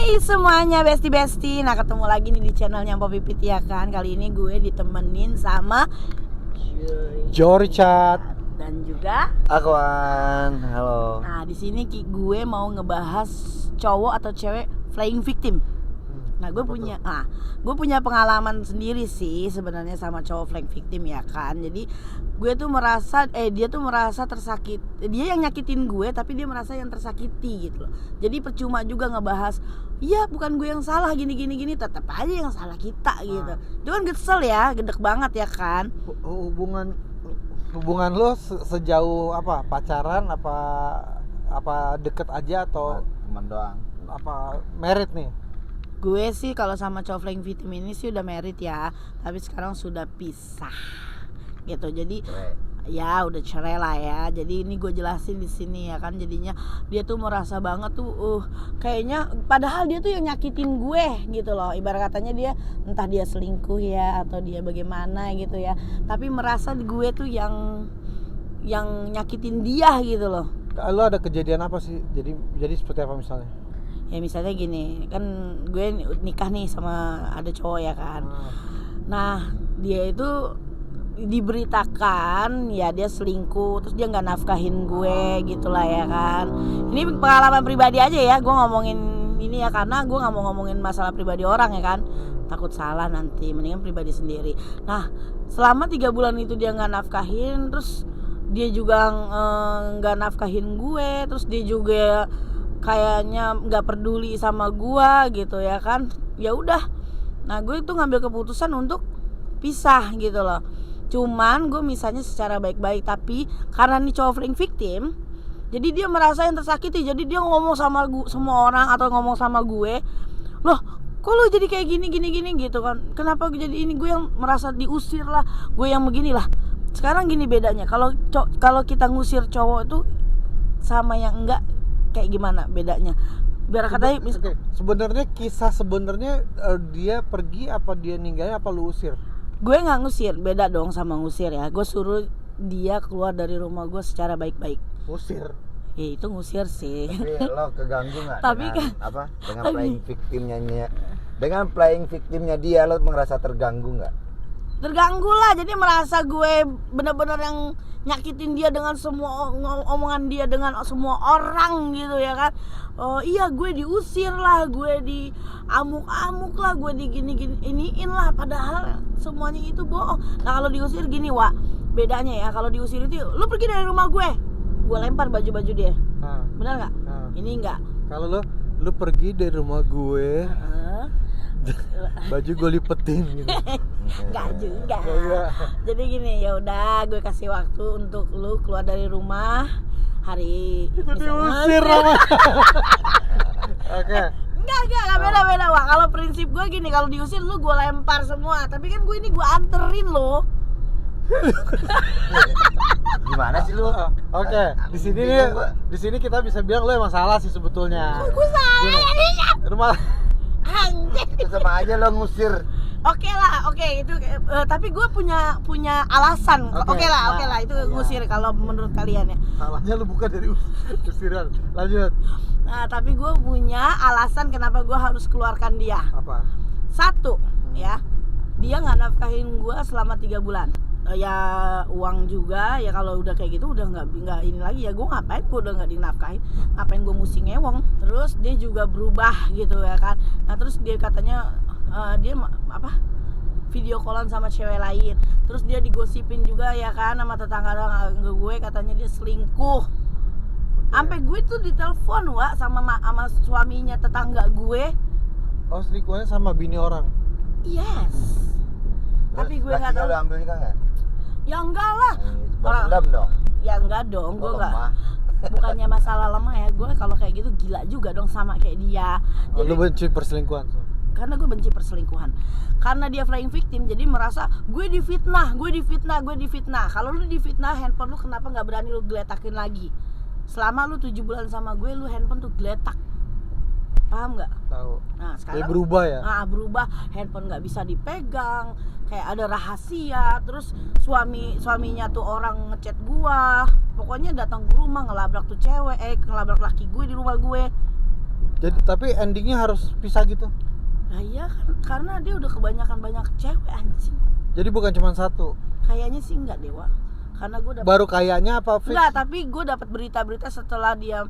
Hai semuanya besti-besti. Nah ketemu lagi nih di channelnya Mpok Pipit ya kan. Kali ini gue ditemenin sama Jorichat dan juga Akuan. Halo. Nah di sini gue mau ngebahas cowok atau cewek flying victim. Nah gue punya pengalaman sendiri sih sebenarnya sama cowok flying victim ya kan. Jadi gue tuh merasa dia tuh merasa tersakiti. Dia yang nyakitin gue tapi dia merasa yang tersakiti gitu loh. Jadi percuma juga ngebahas, iya bukan gue yang salah gini, tetap aja yang salah kita gitu. Itu kan kesel ya, gedek banget ya kan. Hubungan lo sejauh apa? Pacaran apa deket aja atau teman doang? apa married nih? Gue sih kalau sama cowok flying victim ini sih udah married ya, tapi sekarang sudah pisah gitu. Jadi ya udah cerai lah ya. Jadi ini gue jelasin di sini ya kan. Jadinya dia tuh merasa banget tuh kayaknya padahal dia tuh yang nyakitin gue gitu loh. Ibarat katanya dia entah dia selingkuh ya atau dia bagaimana gitu ya. Tapi merasa gue tuh yang nyakitin dia gitu loh. Lo ada kejadian apa sih? Jadi seperti apa misalnya? Ya misalnya gini, kan gue nikah nih sama ada cowok ya kan. Nah dia itu diberitakan ya dia selingkuh, terus dia nggak nafkahin gue gitulah ya kan. Ini pengalaman pribadi aja ya, gue ngomongin ini ya karena gue nggak mau ngomongin masalah pribadi orang ya kan, takut salah nanti, mendingan pribadi sendiri. Nah selama 3 bulan itu dia nggak nafkahin, terus dia juga nggak nafkahin gue, terus dia juga kayaknya nggak peduli sama gua gitu ya kan. Ya udah, nah gue itu ngambil keputusan untuk pisah gitu loh. Cuman gue misalnya secara baik-baik, tapi karena nih cowok flying victim, jadi dia merasa yang tersakiti. Jadi dia ngomong sama semua orang atau ngomong sama gue, loh kok lu jadi kayak gini gitu kan, kenapa jadi ini, gue yang merasa diusir lah, gue yang begini lah. Sekarang gini bedanya, kalau kita ngusir cowok itu sama yang enggak, kayak gimana bedanya? Biar katanya Sebenarnya kisah dia pergi apa dia ninggalin apa lu usir? Gue nggak ngusir, beda dong sama ngusir ya. Gue suruh dia keluar dari rumah gue secara baik-baik. Usir? Ya itu ngusir sih. Tapi lo keganggu nggak Tapi dengan apa? Dengan playing victimnya? Dengan playing victimnya dia lo merasa terganggu nggak? Terganggu lah, jadi merasa gue benar-benar yang nyakitin dia dengan semua omongan dia dengan semua orang gitu ya kan. Oh iya gue diusir lah, gue di amuk-amuk lah, gue di iniin lah, padahal semuanya itu bohong. Nah kalau diusir gini Wak, bedanya ya, kalau diusir itu lu pergi dari rumah gue lempar baju-baju dia. Benar nggak? Ini nggak. Kalau lu pergi dari rumah gue, baju gue lipetin gitu. Enggak juga. Jadi gini, ya udah gue kasih waktu untuk lu keluar dari rumah hari itu diusir namanya. Oke. Enggak beda Wak. Kalau prinsip gue gini, kalau diusir lu gue lempar semua. Tapi kan gue ini gue anterin lo. Gimana sih lu? Oke, di sini kita bisa bilang lu emang salah sih sebetulnya. Gue salah ya. Rumah Anjir. Itu sama aja lo ngusir. Oke itu tapi gue punya alasan. Oke lah itu ngusir kalau menurut kalian ya. salahnya lu bukan dari usiran. Lanjut. Nah tapi gue punya alasan kenapa gue harus keluarkan dia. Apa? Satu ya, dia nggak nafkahin gue selama 3 bulan. Ya uang juga ya, kalau udah kayak gitu udah nggak ini lagi ya, gue ngapain, gue udah nggak dinafkahin, ngapain gue mesti ngewong. Terus dia juga berubah gitu ya kan. Nah terus dia katanya dia video callan sama cewek lain. Terus dia digosipin juga ya kan sama tetangga gue, katanya dia selingkuh. Sampai gue tuh ditelepon Wak sama suaminya tetangga gue. Oh selingkuhnya sama bini orang? Yes. Tapi gue nggak tahu. Lo ambil nikah nggak? Ya enggak lah. Balas dendam dong. Ya enggak dong, gue enggak. Bukannya masalah lemah ya, gue kalau kayak gitu gila juga dong sama kayak dia. Jadi, lu benci perselingkuhan? Karena gue benci perselingkuhan. Karena dia flying victim, jadi merasa gue difitnah. Kalau lu difitnah, handphone lu kenapa nggak berani lu geletakin lagi? Selama lu 7 bulan sama gue, lu handphone tuh geletak. Paham nggak? Tahu. Nah sekarang jadi berubah ya? Nah berubah, handphone nggak bisa dipegang, kayak ada rahasia. Terus suaminya tuh orang ngechat gua, pokoknya datang ke rumah ngelabrak tuh cewek, ngelabrak laki gue di rumah gue. Jadi tapi endingnya harus pisah gitu. Nah iya kan, karena dia udah kebanyakan banyak cewek anjing. Jadi bukan cuma satu. Kayaknya sih enggak Dewa. Karena gue dapet Baru kayaknya apa fix? enggak, tapi gue dapat berita-berita setelah dia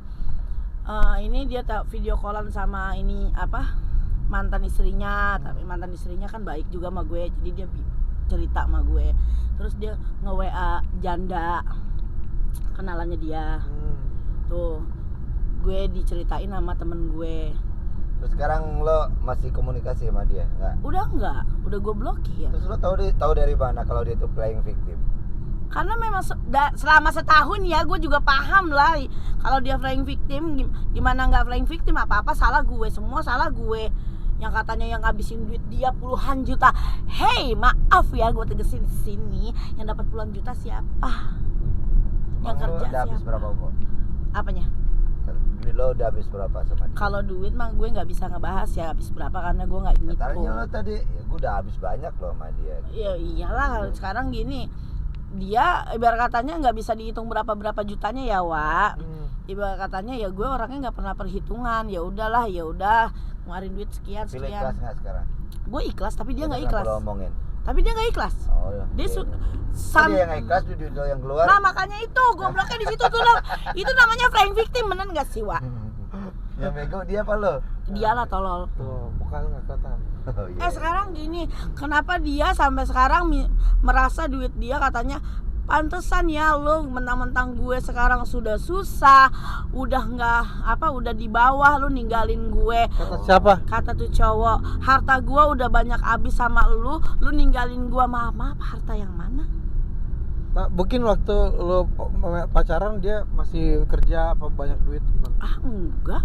ini dia video callan sama ini apa mantan istrinya, tapi mantan istrinya kan baik juga sama gue, jadi dia cerita sama gue. Terus dia nge-WA janda kenalannya dia. Tuh gue diceritain sama temen gue. Terus sekarang lo masih komunikasi sama dia? Enggak. Udah gue blokir. Terus lo tahu dari mana kalau dia itu playing victim? Karena memang selama setahun ya gue juga paham lah kalau dia playing victim, gimana nggak playing victim, apa-apa salah gue, semua salah gue. Yang katanya yang ngabisin duit dia puluhan juta. Hey, maaf ya gue tegesin di sini, yang dapat puluhan juta siapa? Yang kerja udah habis siapa? berapa kok? Apanya? Duit lo udah habis berapa sama dia? Kalau duit mah gue nggak bisa ngebahas ya habis berapa, karena gue nggak inget. Katanya lo tadi, ya gue udah habis banyak loh sama dia. Ya iyalah, sekarang gini, dia ibarat katanya nggak bisa dihitung berapa jutanya ya Wak. Ibarat katanya ya gue orangnya nggak pernah perhitungan, ya udahlah, ya udah ngeluarin duit sekian Pilih ikhlas nggak sekarang? gue ikhlas tapi dia nggak Kenapa ikhlas. lo omongin? Tapi dia nggak ikhlas. Oh iya. Dia Iya. sam- Dia yang nggak ikhlas, duit lo yang keluar. Nah makanya itu gobloknya di situ tuh loh. Itu namanya playing victim, bener nggak sih Wak? Yang bego dia apa lo? Dialah tolol. Tuh, muka lu nggak kelihatan. Oh, iya. Sekarang gini, kenapa dia sampai sekarang merasa duit dia katanya pantesan ya lu mentang-mentang gue sekarang sudah susah, udah nggak apa, udah di bawah lu ninggalin gue. Kata siapa? Kata tuh cowok, harta gue udah banyak habis sama lu ninggalin gue. Maaf, harta yang mana? Nah, mungkin waktu lo pacaran dia masih kerja apa banyak duit gimana? Enggak.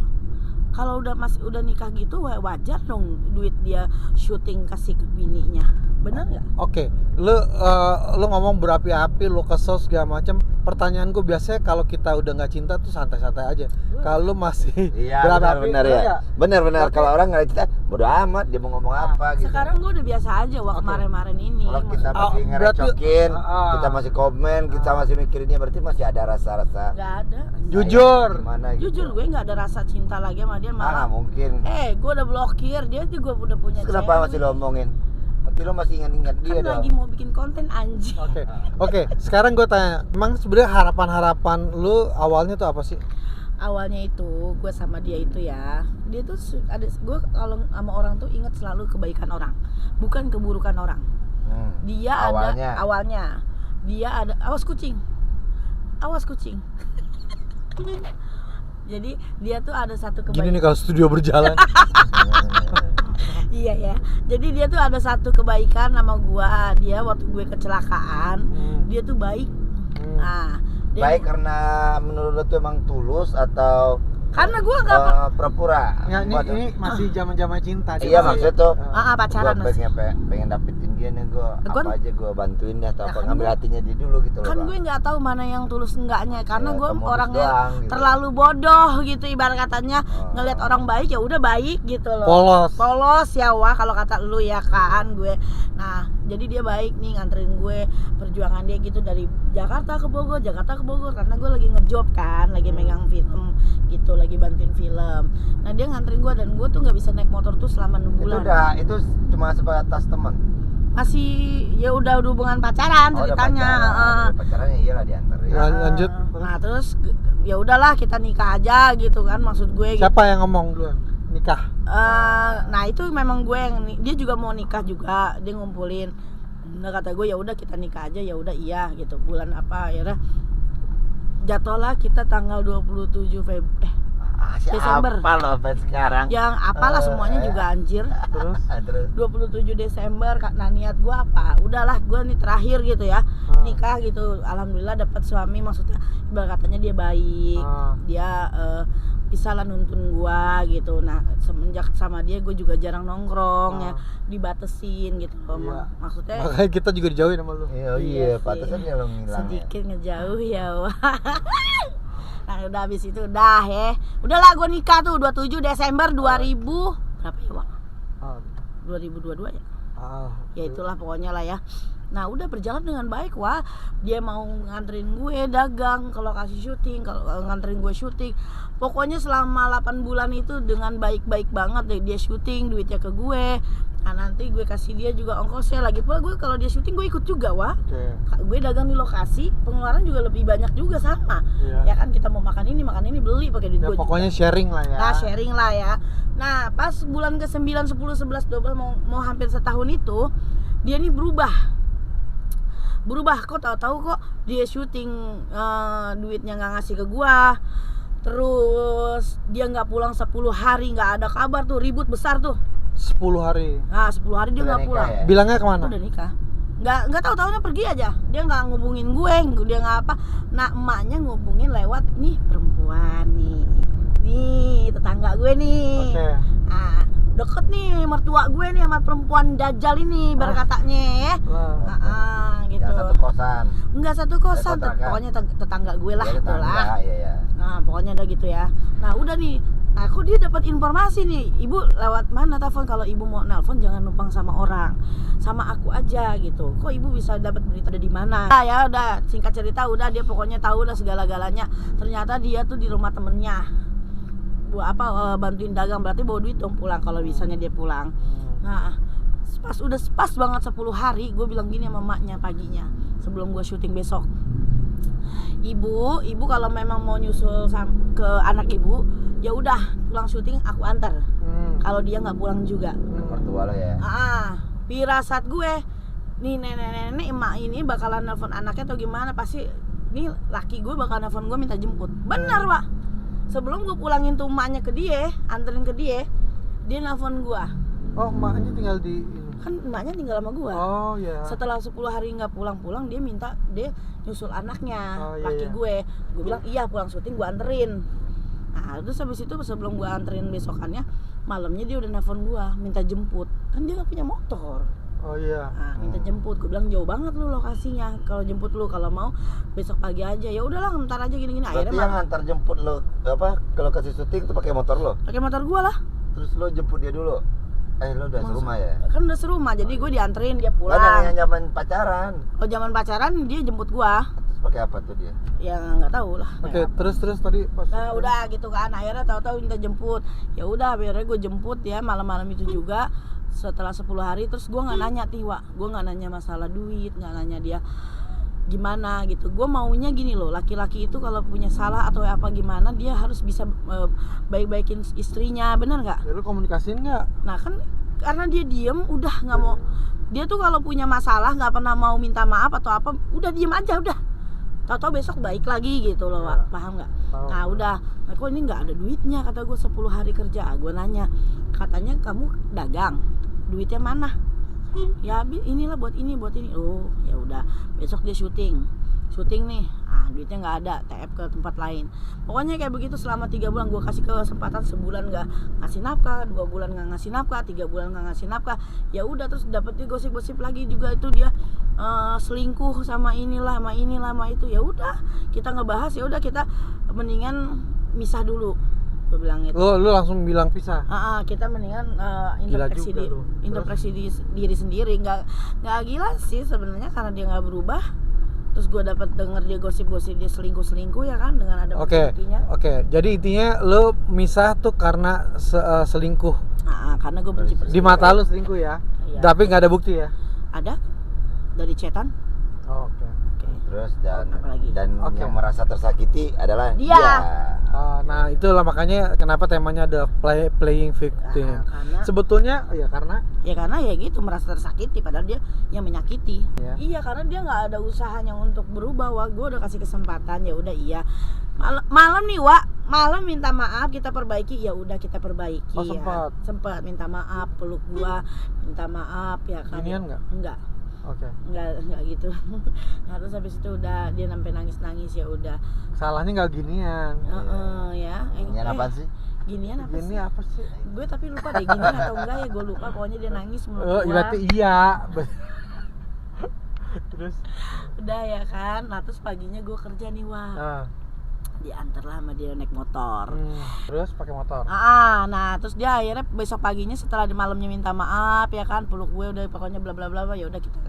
Kalau udah nikah gitu wajar dong duit dia syuting kasih ke bininya. Bener nggak? Oke, lu ngomong berapi-api, lu kesel segala macam. Pertanyaan gue biasanya kalau kita udah nggak cinta tuh santai-santai aja. Kalau masih Iya, berapi-api, benar ya. nggak? Benar. Tapi- Kalau orang nggak cinta, bodo amat dia mau ngomong apa gitu. Sekarang gue udah biasa aja wak Oke. kemarin ini. Kalau kita Oh, masih berarti- ngerecokin, Ah. kita masih komen, kita masih mikirinnya, berarti masih ada rasa-rasa Nggak ada. Jujur. gimana gitu. Jujur gue nggak ada rasa cinta lagi sama dia, Ah, malah. nggak mungkin. Gue udah blokir dia juga udah punya Terus kenapa cewek. masih lo omongin? Berarti lo masih ingat-ingat dia Kan dong. lagi mau bikin konten anjing. Oke. Sekarang gue tanya, emang sebenarnya harapan lu awalnya tuh apa sih? Awalnya itu gue sama dia itu ya, dia tuh ada, gue kalau sama orang tuh inget selalu kebaikan orang, bukan keburukan orang. Dia awalnya dia ada awas kucing. Jadi dia tuh ada satu Gini kebaikan. nih kalau studio berjalan. Iya ya. Jadi dia tuh ada satu kebaikan sama gua. Dia waktu gue kecelakaan, dia tuh baik. Nah, dia, Baik karena menurut lo tuh emang tulus atau karena gua nggak pura-pura? Ya, ini masih zaman-zaman cinta. Iya maksudnya tuh. pacaran Gue masih. pengen dapetin dia nih, gue Gua- apa aja gue bantuin dia atau Ya apa, kan ngambil gua- hatinya dia dulu gitu loh Kan Bang. gue nggak tahu mana yang tulus enggaknya, karena Ya, gue modus orangnya doang, gitu. terlalu bodoh gitu, ibarat katanya Oh. ngelihat orang baik ya udah baik gitu loh. Polos. Ya wah kalau kata lu ya kan gue. Nah jadi dia baik nih nganterin gue perjuangan dia gitu dari Jakarta ke Bogor karena gue lagi ngejob kan, lagi megang film gitu, lagi bantuin film. Nah dia nganterin gue dan gue tuh nggak bisa naik motor tuh selama 6 bulan. Itu cuma sebatas teman. Masih ya udah hubungan pacaran Oh, udah ceritanya. pacaran. Pacarannya iyalah dianterin. Lanjut. Nah terus ya udahlah kita nikah aja gitu kan, maksud gue. Siapa yang ngomong duluan? Nikah. Nah itu memang gue yang dia juga mau nikah juga, dia ngumpulin. Nah kata gue ya udah kita nikah aja, ya udah iya gitu. Bulan apa ya udah. Jatuhlah kita tanggal 27 Desember. Apa lo sampai sekarang? Yang apalah semuanya juga anjir. Terus 27 Desember, nah niat gue apa? Udahlah gue nih terakhir gitu ya, nikah gitu. Alhamdulillah dapat suami, maksudnya ibarat katanya dia baik, dia bisa lah nuntun gue gitu. Nah semenjak sama dia gue juga jarang nongkrong ya, dibatesin gitu loh. Iya. Maksudnya makanya kita juga dijauhin sama lu. Iya, Iya sih. pantesan dia lo ngilang ya. sedikit ngejauh ya. Wah. Nah udah habis itu udah ya, udahlah gue nikah tuh 27 Desember 2000 berapa ya Wak? 2022 ya? Ya itulah pokoknya lah ya. Nah udah berjalan dengan baik, wah dia mau nganterin gue dagang ke lokasi syuting, kalau nganterin gue syuting. Pokoknya selama 8 bulan itu dengan baik-baik banget deh, dia syuting, duitnya ke gue. Nah nanti gue kasih dia juga ongkosnya. Lagi pula gue kalau dia syuting gue ikut juga, wah. Gue dagang di lokasi, pengeluaran juga lebih banyak juga sama. Ya kan, kita mau makan ini beli pakai duit Ya, gue pokoknya juga. sharing lah ya. Nah sharing lah ya. Nah pas bulan ke 9, 10, 11, 12 mau hampir setahun itu, dia nih berubah kok, tahu-tahu kok dia syuting, duitnya nggak ngasih ke gua, terus dia nggak pulang 10 hari, nggak ada kabar tuh, ribut besar tuh. 10 hari. Nah 10 hari dia Udah nggak nikah pulang. ya? Bilangnya kemana? Udah nikah. Nggak tahu, tahunya pergi aja, dia nggak ngubungin gue, dia nggak apa. Nah emaknya ngubungin lewat nih perempuan nih tetangga gue nih. Oke. Nah deket nih mertua gue nih sama perempuan dajal ini berkatanya ya. Gitu. Yang satu kosan. Enggak satu kosan, kontrakan. pokoknya tetangga gue lah Ya, gitu tetangga, lah. iya. Nah pokoknya udah gitu ya. Nah udah nih, nah kok dia dapat informasi nih, ibu lewat mana telepon, kalau ibu mau nelpon jangan numpang sama orang, sama aku aja gitu. Kok ibu bisa dapat berita ada di mana? Nah, ya udah singkat cerita, udah dia pokoknya tahu udah segala-galanya. Ternyata dia tuh di rumah temennya, bantuin dagang, berarti bawa duit dong pulang kalau misalnya dia pulang. Nah pas banget 10 hari, gue bilang gini sama emaknya paginya sebelum gue syuting besok, ibu kalau memang mau nyusul ke anak ibu, ya udah pulang syuting aku antar. Kalau dia nggak pulang juga, Mertua lo ya. firasat gue nih, nenek emak ini bakalan nelpon anaknya atau gimana, pasti nih laki gue bakal nelpon gue minta jemput. Benar pak, sebelum gue pulangin tuh emaknya ke dia, anterin ke dia nelpon gue. Oh, emaknya tinggal di ini. Kan emaknya tinggal sama gue. Oh ya. Setelah 10 hari nggak pulang, dia minta dia nyusul anaknya, Oh, iya, laki iya. gue bilang iya pulang syuting gue anterin. Nah terus habis itu sebelum gue anterin besokannya, malamnya dia udah nelfon gue minta jemput, kan dia nggak punya motor. Oh iya. Nah, minta jemput, gue bilang jauh banget lu lokasinya, kalau jemput lu kalau mau besok pagi aja. Ya udahlah ntar aja gini-gini. Berarti Akhirnya yang antar jemput lo ke lokasi syuting itu pakai motor lo? pakai motor gue lah. Terus lo jemput dia dulu? Lo udah serumah ya? Kan udah serumah, jadi gue dianterin dia Kan pulang. yang zaman pacaran. Oh zaman pacaran dia jemput gue, Terus pakai apa tuh dia? ya nggak tahu lah. Oke, terus tadi pas. Nah udah gitu kan, akhirnya tahu-tahu minta jemput. Ya udah akhirnya gue jemput ya malam-malam itu juga. Setelah 10 hari terus gue nggak nanya Tiwa, gue nggak nanya masalah duit, nggak nanya dia gimana gitu. Gue maunya gini loh, laki-laki itu kalau punya salah atau apa gimana, dia harus bisa baik-baikin istrinya, benar nggak? Ya, lu komunikasiin nggak? Nah kan karena dia diem, udah nggak mau. Dia tuh kalau punya masalah nggak pernah mau minta maaf atau apa, udah diem aja udah. Tahu-tahu besok baik lagi gitu loh, Ya. Pak. Paham nggak? Paham. Nah udah, nah, kok ini nggak ada duitnya, kata gue 10 hari kerja. Gue nanya, katanya kamu dagang, duitnya mana? Ya inilah buat ini. Oh ya udah, besok dia syuting nih, duitnya nggak ada, TF ke tempat lain. Pokoknya kayak begitu selama 3 bulan. Gue kasih kesempatan, sebulan nggak ngasih nafkah, 2 bulan nggak ngasih nafkah, 3 bulan nggak ngasih nafkah. Ya udah, terus dapetnya gosip-gosip lagi juga itu dia selingkuh sama inilah sama itu. Ya udah kita ngebahas, ya udah kita mendingan misah dulu, gue bilang gitu. Lu langsung bilang pisah. Kita mendingan Gila introspeksi juga lu. introspeksi diri sendiri. Nggak gila sih sebenarnya, karena dia nggak berubah. Terus gue dapat denger dia gosip-gosip dia selingkuh ya kan, dengan ada Oke. buktinya. Jadi intinya lu misah tuh karena selingkuh. Karena gue benci Di mata lu selingkuh ya. Iya. Tapi nggak ada bukti ya. Ada dari chatan. Oke. Terus dan Apalagi? Oke. yang merasa tersakiti adalah Dia. Nah itulah makanya kenapa temanya ada playing victim. Karena Sebetulnya ya karena karena ya gitu, merasa tersakiti padahal dia yang menyakiti. Ya. Iya, karena dia nggak ada usahanya untuk berubah. Wah, gue udah kasih kesempatan, ya udah iya. Malam nih, malam minta maaf, kita perbaiki, ya udah kita perbaiki. Oh, ya. Sempat minta maaf, peluk gua, minta maaf ya kan. Ginian nggak? Enggak. Oke. Enggak gitu. Nah, terus habis itu udah dia sampai nangis-nangis, ya udah. Salahnya nggak ginian. Ya. Ini apa sih? Ginian apa Gini sih? apa sih? Gue tapi lupa deh ginian atau enggak ya, gue lupa. Pokoknya dia nangis meluk gua. Berarti iya. Terus Udah ya kan. Nah terus paginya gue kerja nih, nah, diantar lah sama dia naik motor. Terus pakai motor. Nah terus dia akhirnya besok paginya setelah di malamnya minta maaf ya kan, peluk gue udah pokoknya bla bla bla, ya udah kita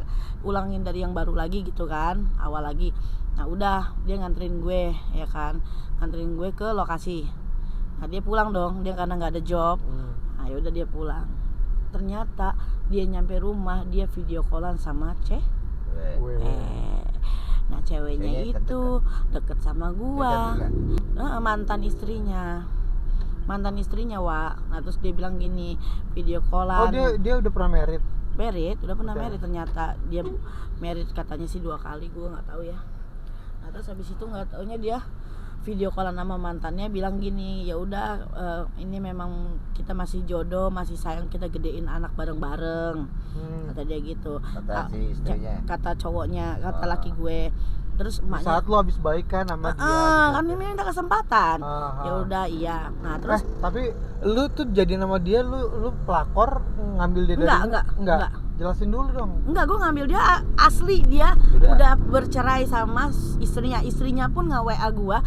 ulangin dari yang baru lagi gitu kan, awal lagi. Nah udah dia nganterin gue ya kan, nganterin gue ke lokasi. Nah dia pulang dong, dia karena nggak ada job. Nah yaudah dia pulang. Ternyata dia nyampe rumah dia video callan sama nah ceweknya itu deket sama gua, mantan istrinya Wak. Nah terus dia bilang gini, video callan. Oh dia udah pernah married, udah pernah married. Ternyata dia married katanya sih 2 kali, gua nggak tahu ya. Nah terus habis itu nggak taunya dia video callan sama mantannya, bilang gini, ya udah ini memang kita masih jodoh, masih sayang, kita gedein anak bareng-bareng. Kata dia gitu. Kata si istrinya. Kata cowoknya, kata laki gue. Terus emaknya, saat lu habis baikan sama dia kan ini minta kesempatan. Ya udah iya. Nah terus tapi lu tuh jadi nama dia, lu pelakor ngambil dia dari enggak. Jelasin dulu dong. Enggak, gue ngambil dia asli, dia udah bercerai sama istrinya pun nge WA gue.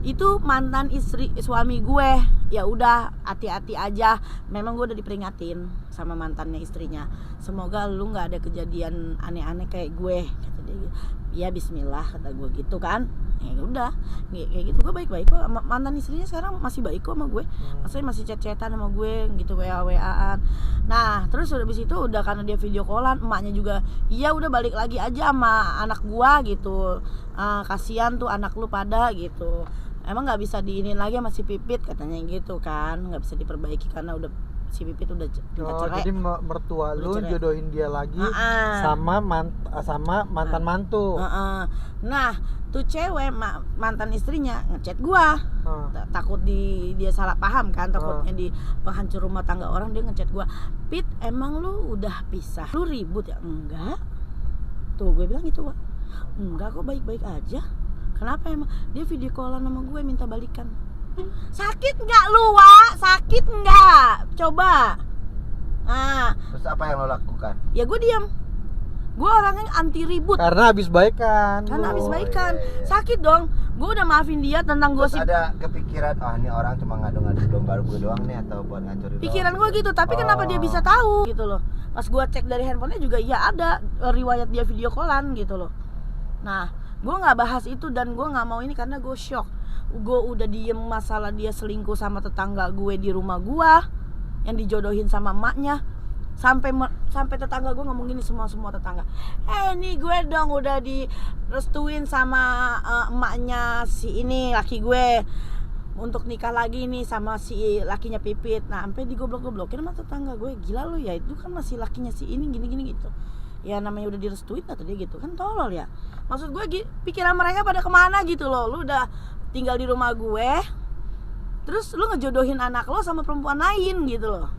Itu mantan suami gue. Ya udah hati-hati aja. Memang gue udah diperingatin sama mantannya istrinya. Semoga lu nggak ada kejadian aneh-aneh kayak gue. Kata dia gitu. Ya Bismillah kata gue gitu kan. Ya udah kayak gitu, gue baik-baik kok. Mantan istrinya sekarang masih baik kok sama gue. Maksudnya masih chat-chatan sama gue gitu, WA-WA-an. Nah terus habis itu udah karena dia video callan, emaknya juga iya udah balik lagi aja sama anak gua gitu. Kasihan tuh anak lu pada gitu. Emang nggak bisa diinin lagi sama si Pipit katanya gitu kan, nggak bisa diperbaiki karena udah si Pipit udah cerai. Jadi mertua lu jodohin dia lagi sama mantan mantu. Nah tuh cewek mantan istrinya ngechat gua, takut dia salah paham kan, takutnya di penghancur rumah tangga orang. Dia ngechat gua, Pit emang lu udah pisah, lu ribut ya? Enggak, tuh gue bilang gitu Wak, enggak kok baik-baik aja. Kenapa emang? Dia video callan sama gue minta balikan. Sakit nggak lu Wak? Sakit nggak? Coba. Terus apa yang lo lakukan? Ya gue diam. Gue orangnya anti ribut. Karena habis baikan. Sakit dong. Gue udah maafin dia tentang Terus gosip. ada kepikiran, ini orang cuma ngadu-ngadu domba gue doang nih, atau buat ngancurin Pikiran gue gitu, tapi kenapa dia bisa tahu gitu loh. Pas gue cek dari handphonenya juga ya ada riwayat dia video callan gitu loh. Nah gue nggak bahas itu dan gue nggak mau ini karena gue shock. Gue udah diem masalah dia selingkuh sama tetangga gue di rumah gue yang dijodohin sama emaknya. Sampai tetangga gue ngomong gini, semua tetangga, nih gue dong udah direstuin sama emaknya si ini laki gue untuk nikah lagi nih sama si lakinya Pipit. Nah sampai digoblok-goblokin sama tetangga gue, gila lu ya, itu kan masih lakinya si ini gini gitu. Ya namanya udah direstuin kata dia gitu kan, tolol ya. Maksud gue pikiran mereka pada kemana gitu loh. Lu udah tinggal di rumah gue, terus lu ngejodohin anak lo sama perempuan lain gitu loh.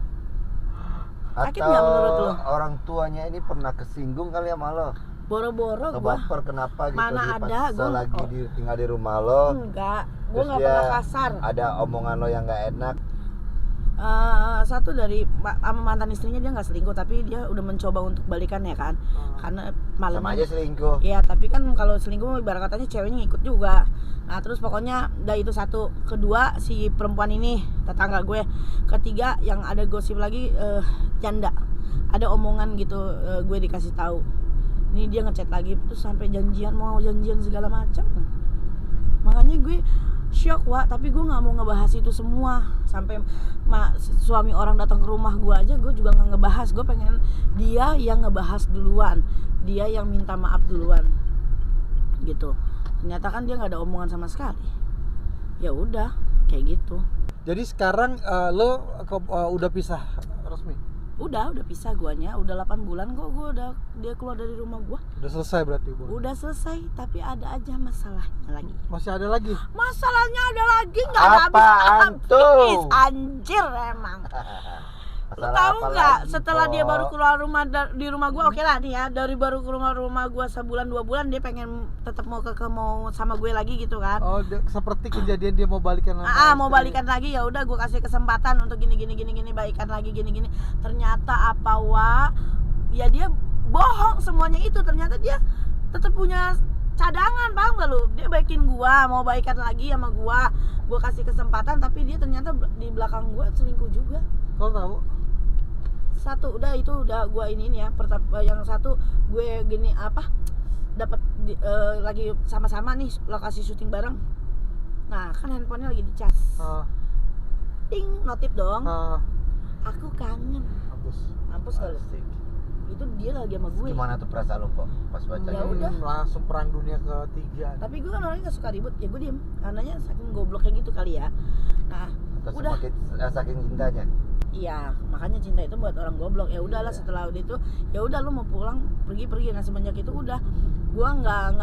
Sakit nggak menurut lo? Orang tuanya ini pernah kesinggung kali sama lo? Boro-boro gue Ngebaper kenapa gitu? mana ada gue lagi tinggal di rumah lo. Enggak, gue nggak pernah kasar. Ada omongan lo yang nggak enak. Satu dari sama mantan istrinya dia nggak selingkuh, tapi dia udah mencoba untuk balikan ya kan, karena malam sama aja selingkuh. Iya tapi kan kalau selingkuh ibarat katanya ceweknya ngikut juga. Nah terus pokoknya udah itu satu. Kedua si perempuan ini tetangga gue. Ketiga yang ada gosip lagi, janda. Ada omongan gitu, gue dikasih tahu. Ini dia ngechat lagi terus sampai mau janjian segala macam. Makanya gue shock Wak, tapi gue nggak mau ngebahas itu semua. Sampai suami orang datang ke rumah gue aja gue juga nggak ngebahas. Gue pengen dia yang ngebahas duluan, dia yang minta maaf duluan gitu. Ternyata kan dia nggak ada omongan sama sekali. Ya udah kayak gitu. Jadi sekarang lo udah pisah resmi? Udah pisah guanya, udah 8 bulan kok dia keluar dari rumah gua. Udah selesai berarti, Bu? Udah selesai, tapi ada aja masalahnya lagi. Masih ada lagi? Masalahnya ada lagi, nggak ada habis. Anjir emang. Lu tahu nggak? Setelah dia baru keluar rumah di rumah gua, oke lah nih ya, dari baru keluar rumah gua sebulan 2 bulan dia pengen tetap mau sama gue lagi gitu kan. Oh, seperti kejadian dia mau balikan lagi. Mau balikan lagi, ya udah gue kasih kesempatan untuk gini baikan lagi gini. Ternyata apa ya dia bohong semuanya itu. Ternyata dia tetap punya cadangan, paham gak lu? Dia baikin gua, mau baikan lagi sama gua kasih kesempatan, tapi dia ternyata di belakang gua selingkuh juga. Kau tahu? Satu udah itu udah gua ini ya, yang satu gue gini apa dapat lagi sama-sama nih lokasi syuting bareng. Nah kan handphonenya lagi dicas, ting notif dong, aku kangen. Mampus gak lu? Asik. Itu dia lagi sama gue. Gimana tuh perasaan lo kok pas baca? Ya udah. Langsung perang dunia ketiga. Tapi gue kan orangnya gak suka ribut, ya gue diem. Karenanya saking gobloknya gitu kali ya. Nah Atau udah. saking cintanya. Iya, makanya cinta itu buat orang goblok. Ya udahlah, setelah udah itu, ya udah lu mau pulang pergi. Nah semenjak itu udah, gua nggak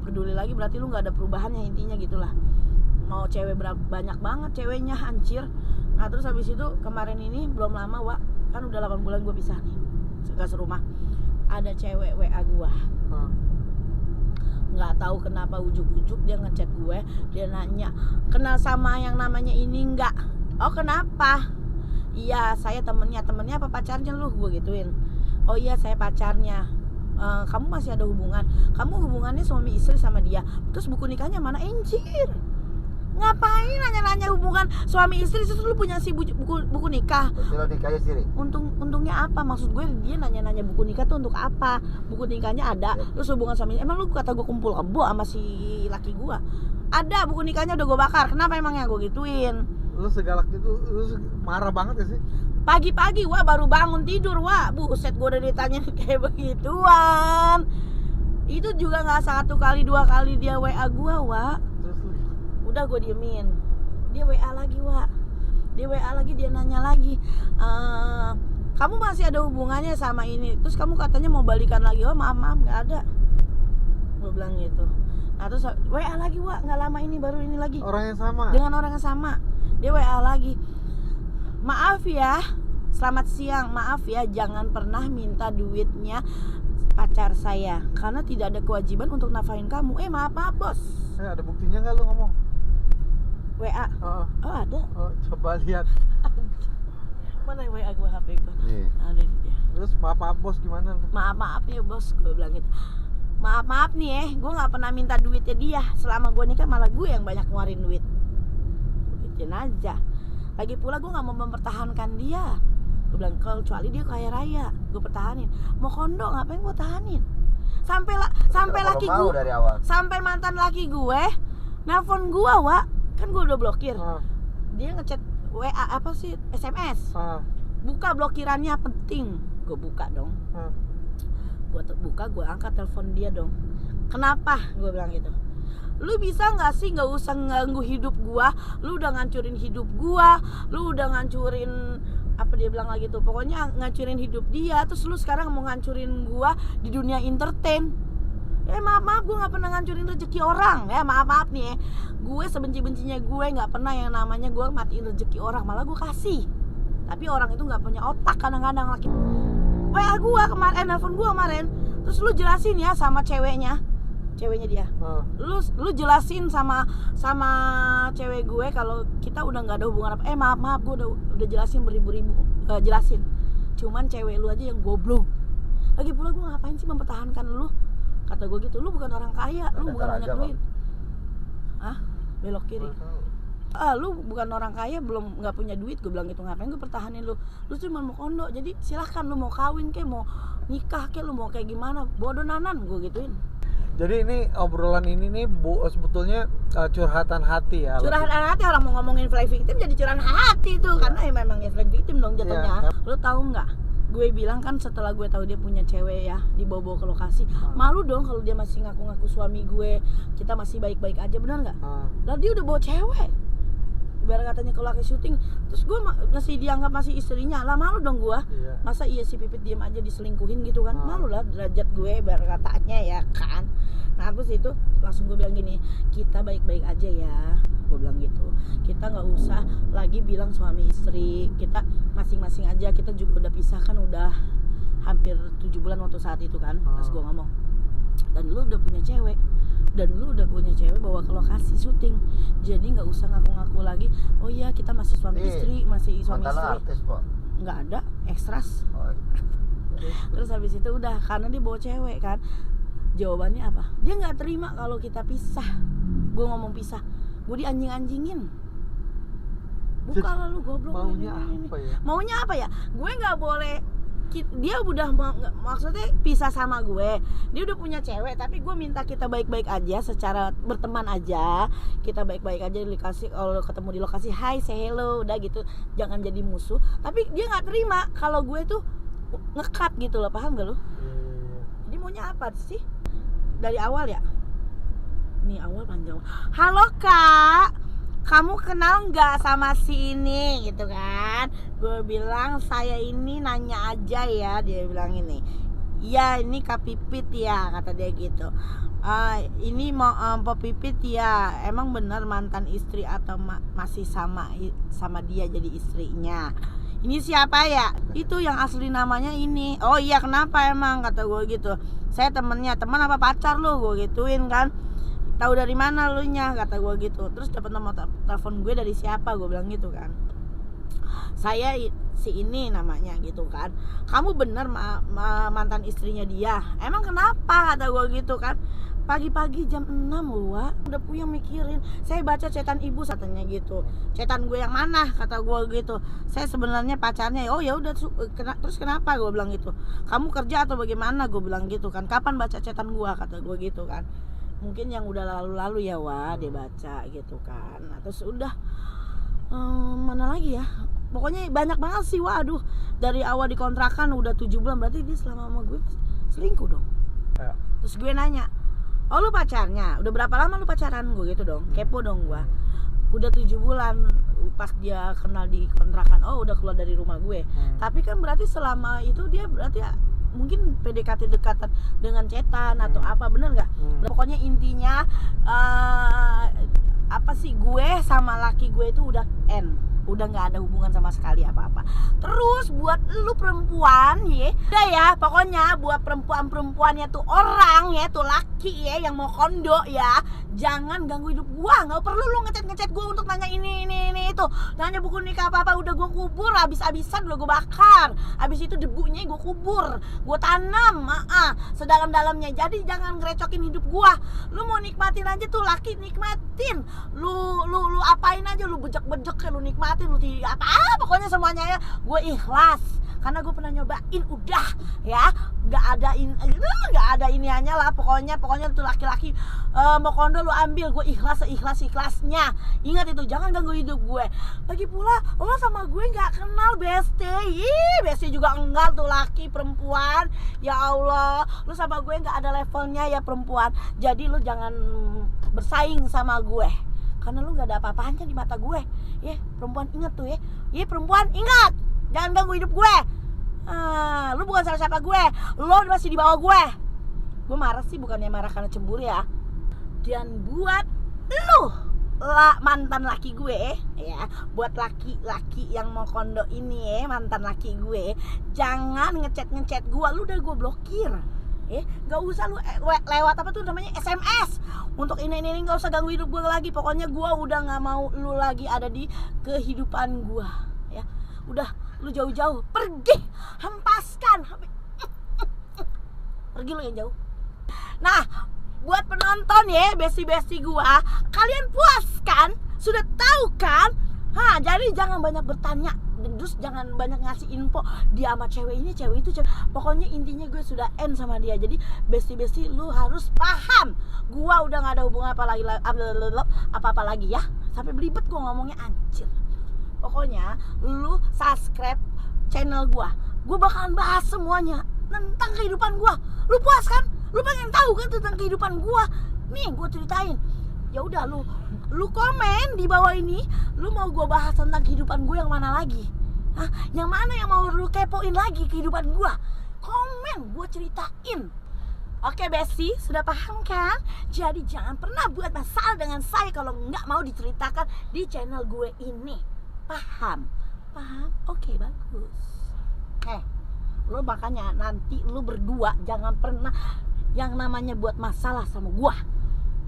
peduli lagi. Berarti lu nggak ada perubahannya intinya gitulah. Mau cewek banyak banget ceweknya, hancur. Nah terus habis itu kemarin ini belum lama Wak, kan udah 8 bulan gua pisah nih, gak serumah. Ada cewek WA gua. Nggak tahu kenapa ujuk-ujuk dia ngechat gue, dia nanya kenal sama yang namanya ini nggak. Oh kenapa? Iya saya temennya apa pacarnya lu? Gue gituin. Oh iya saya pacarnya. Kamu masih ada hubungan? Kamu hubungannya suami istri sama dia. Terus buku nikahnya mana? Anjir, ngapain nanya-nanya hubungan suami istri? Terus lu punya si buku nikah? Betul nikahnya sendiri. Untungnya apa? Maksud gue dia nanya-nanya buku nikah tuh untuk apa? Buku nikahnya ada. Terus hubungan suami, emang lu kata gue kumpul kebo sama si laki gue? Ada, buku nikahnya udah gue bakar. Kenapa emangnya? Gue gituin. Lu segalak itu, lu marah banget ya sih? Pagi-pagi Wah baru bangun tidur Wah, buset gue udah ditanya kayak begituan. Itu juga gak 1 kali 2 kali dia WA gue Wah. Terus lu? Udah gue diemin. Dia WA lagi Wah. Dia WA lagi, dia nanya lagi, kamu masih ada hubungannya sama ini? Terus kamu katanya mau balikan lagi. Oh maaf gak ada. Gue bilang gitu. Nah terus WA lagi Wah, gak lama ini baru ini lagi. Orang yang sama? Dengan orang yang sama. Dia WA lagi, maaf ya, selamat siang, maaf ya, jangan pernah minta duitnya pacar saya karena tidak ada kewajiban untuk nafkahin kamu. Maaf bos. Ada buktinya nggak lu ngomong? WA. Oh ada. Coba lihat. Mana WA gue HP gue? Nih. Ada di dia. Terus maaf bos gimana? Maaf ya bos, gue bilang gitu. Maaf nih gue nggak pernah minta duitnya dia. Selama gue nikah malah gue yang banyak ngeluarin duit. Gituin aja. Lagi pula gue nggak mau mempertahankan dia. Gue bilang kecuali dia kaya raya, gue pertahanin. Mau kondo ngapain gue tahanin? Sampai laki gue, sampai mantan laki gue nelpon gue Wak, kan gue udah blokir. Dia ngechat WA apa sih, SMS. Buka blokirannya penting. Gue buka dong. Gue buka, gue angkat telepon dia dong. Kenapa? Gue bilang gitu. Lu bisa nggak sih nggak usah ganggu hidup gua? Lu udah ngancurin hidup gua, lu udah ngancurin apa dia bilang lagi tuh, pokoknya ngancurin hidup dia. Terus lu sekarang mau ngancurin gua di dunia entertain. Maaf gue nggak pernah ngancurin rezeki orang ya, maaf nih gue sebenci-bencinya gue nggak pernah yang namanya gue matiin rezeki orang, malah gue kasih. Tapi orang itu nggak punya otak kadang-kadang laki. WA gue kemarin, nelfon gue kemarin, terus lu jelasin ya sama ceweknya dia. Lu jelasin sama cewek gue kalau kita udah nggak ada hubungan apa. Maaf gue udah jelasin beribu-ribu jelasin. Cuman cewek lu aja yang goblok. Lagi pula gue ngapain sih mempertahankan lu? Kata gue gitu, lu bukan orang kaya, lu bukan banyak duit. Belok kiri. Lu bukan orang kaya, belum nggak punya duit. Gue bilang gitu, ngapain gue pertahanin lu? Lu cuma mau kondo, jadi silahkan lu mau kawin kek, mau nikah kek, lu mau kayak gimana, bodoh nanan, gue gituin. Jadi ini obrolan ini nih sebetulnya curhatan hati ya. Curhatan hati, orang mau ngomongin flying victim jadi curhatan hati tuh, karena memang flying victim dong jatuhnya. Lu tahu nggak? Gue bilang kan setelah gue tahu dia punya cewek ya, dibawa ke lokasi. Malu dong kalau dia masih ngaku-ngaku suami gue, kita masih baik-baik aja, benar nggak? Lah dia udah bawa cewek. Ibarat katanya kalau lagi syuting, terus gue masih dianggap masih istrinya, lah malu dong gue. Masa iya si Pipit diem aja diselingkuhin gitu kan? Malu lah derajat gue ibarat katanya ya kan. Nah terus itu langsung gue bilang gini, kita baik-baik aja ya, gue bilang gitu. Kita nggak usah lagi bilang suami istri, kita masing-masing aja. Kita juga udah pisah kan, udah hampir 7 bulan waktu saat itu kan, pas gue ngomong. Dan lu udah punya cewek, bawa ke lokasi syuting, jadi nggak usah ngaku-ngaku lagi. Oh iya kita masih suami istri, artis, nggak ada ekstras. Terus habis itu udah, karena dia bawa cewek kan, Jawabannya apa? Dia nggak terima kalau kita pisah. Gue ngomong pisah, gue dianjing-anjingin. Buka lah lu goblok. Maunya ini. apa ya? Maunya apa ya? Gue nggak boleh. Dia udah maksudnya pisah sama gue. Dia udah punya cewek, tapi gue minta kita baik-baik aja, secara berteman aja. Kita baik-baik aja, dikasih kalau ketemu di lokasi, hi, say hello, udah gitu. Jangan jadi musuh. Tapi dia nggak terima kalau gue tuh ngekat gitu loh, paham gak lo? Jadi maunya apa sih? Dari awal ya? Nih awal panjang. Halo kak, kamu kenal nggak sama si ini gitu kan? Gue bilang saya ini nanya aja ya, dia bilang ini. Iya ini Kak Pipit ya, kata dia gitu. Ini mau Pop Pipit ya, emang bener mantan istri atau masih sama dia jadi istrinya? Ini siapa ya? Itu yang asli namanya ini. Oh iya kenapa emang, kata gue gitu. Saya temennya, teman apa pacar lu? Gue gituin kan. Tahu dari mana lu nya, kata gue gitu. Terus dapat nomor telepon gue dari siapa, gue bilang gitu kan. Saya si ini namanya gitu kan. Kamu bener mantan istrinya dia? Emang kenapa, kata gue gitu kan. Pagi-pagi jam 6 loh, udah puyeng mikirin. Saya baca chatan ibu katanya gitu. Chatan gue yang mana, kata gue gitu. Saya sebenarnya pacarnya. Oh ya udah, terus kenapa, gue bilang gitu. Kamu kerja atau bagaimana, gue bilang gitu kan. Kapan baca chatan gue, kata gue gitu kan. Mungkin yang udah lalu-lalu ya dia baca gitu kan. Nah, terus udah mana lagi ya, pokoknya banyak banget sih. Waduh, dari awal dikontrakan udah 7 bulan, berarti dia selama sama gue selingkuh dong Ya. Terus gue nanya, oh lu pacarnya udah berapa lama lu pacaran, gue gitu dong. Kepo dong gue. Udah 7 bulan pas dia kenal di kontrakan. Oh udah keluar dari rumah gue. Tapi kan berarti selama itu dia berarti ya, mungkin PDKT dekatan dengan cetan atau apa, bener nggak? Pokoknya intinya apa sih, gue sama laki gue itu udah end, udah nggak ada hubungan sama sekali apa-apa. Terus buat lu perempuan ya, udah ya pokoknya buat perempuan-perempuannya tuh orang ya, tuh laki ya yang mau kondo ya, jangan ganggu hidup gua. Nggak perlu lu ngechat gua untuk nanya ini itu, nanya buku nikah apa-apa. Udah gua kubur habis-habisan, udah gua bakar. Habis itu debunya gua kubur, gua tanam sedalam-dalamnya. Jadi jangan ngerecokin hidup gua. Lu mau nikmatin aja tuh laki, nikmatin. Lu apain aja, lu bejek-bejek ya, lu nikmatin, lu apa pokoknya semuanya ya. Gue ikhlas karena gue pernah nyobain, udah ya, nggak ada iniannya lah. Pokoknya tuh laki-laki mau kondo lu ambil, gue ikhlas seikhlas-ikhlasnya. Ingat itu, jangan ganggu hidup gue. Lagi pula lo sama gue nggak kenal besti. Besti juga enggak tuh, laki perempuan. Ya Allah, lu sama gue nggak ada levelnya ya perempuan. Jadi lu jangan bersaing sama gue, karena lu nggak ada apa-apanya di mata gue. Ya perempuan ingat tuh ya, perempuan ingat, jangan ganggu hidup gue. Lu bukan salah siapa gue, lu masih di bawah gue. Gue marah sih, bukannya marah karena cemburu ya. Dan buat lu mantan laki gue ya, buat laki-laki yang mau kondo ini ya, mantan laki gue, jangan ngechat gue. Lu udah gue blokir. Gak usah lu lewat apa tuh namanya SMS untuk ini nggak usah ganggu hidup gue lagi. Pokoknya gue udah nggak mau lu lagi ada di kehidupan gue ya. Udah, lu jauh-jauh pergi, hempaskan, pergi lu yang jauh. Nah buat penonton ya, besti-besti gue, kalian puas kan? Sudah tahu kan? Jadi jangan banyak bertanya, terus jangan banyak ngasih info dia sama cewek ini, cewek itu, cewek. Pokoknya intinya gue sudah end sama dia. Jadi besti-besti lu harus paham, gue udah gak ada hubungan apa-apa lagi ya. Sampai belibet gue ngomongnya, anjir. Pokoknya lu subscribe channel gue bakalan bahas semuanya tentang kehidupan gue. Lu puas kan? Lu pengen tahu kan tentang kehidupan gue? Nih gue ceritain. Ya udah, lu komen di bawah ini, lu mau gue bahas tentang kehidupan gue yang mana lagi? Yang mana yang mau lu kepoin lagi kehidupan gue? Komen, gue ceritain. Oke besti, sudah paham kan? Jadi jangan pernah buat masalah dengan saya kalau nggak mau diceritakan di channel gue ini. Paham? Oke, bagus. Lu makanya nanti lu berdua jangan pernah yang namanya buat masalah sama gue.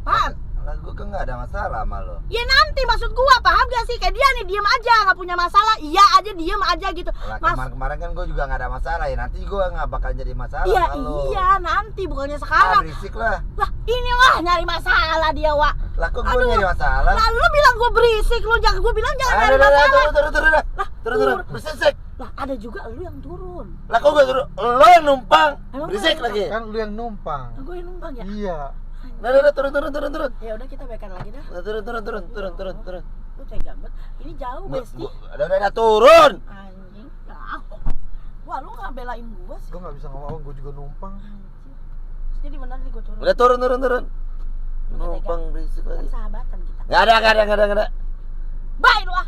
Paham? Lah gue kan nggak ada masalah sama lo. Ya nanti maksud gua, paham gak sih? Kayak dia nih diem aja, nggak punya masalah, iya aja diem aja gitu. Lah Mas, kemarin-kemarin kan gue juga nggak ada masalah ya. Nanti gue nggak bakal jadi masalah iya sama lo. iya nanti bukannya Ah, sekarang. berisik lah. Lah inilah nyari masalah dia, Wak. Lah kok gue Aduh. nyari masalah? Lah lu bilang gua berisik, lu jangan gua bilang jangan nyari Aduh, masalah. turun. Lah, Turun. Berisik. Lah ada juga lu yang turun. Lah kok gue turun? Lo yang numpang. Emang Berisik gua yang lagi. Kan lu yang numpang. Gue yang numpang ya. Iya. Nah, turun. Ya udah kita baikan lagi dah. Nah, turun. Lu tega banget. Ini jauh, Besti. Udah turun. Anjing. Ah. Wah, lu nggak belain gua sih. Gue nggak bisa ngomong, gue juga numpang. Anjing. Jadi benar nih gua turun. Udah turun. Numpang berisik Kan lagi. sahabatan kita. Nggak ada. Bye lu ah.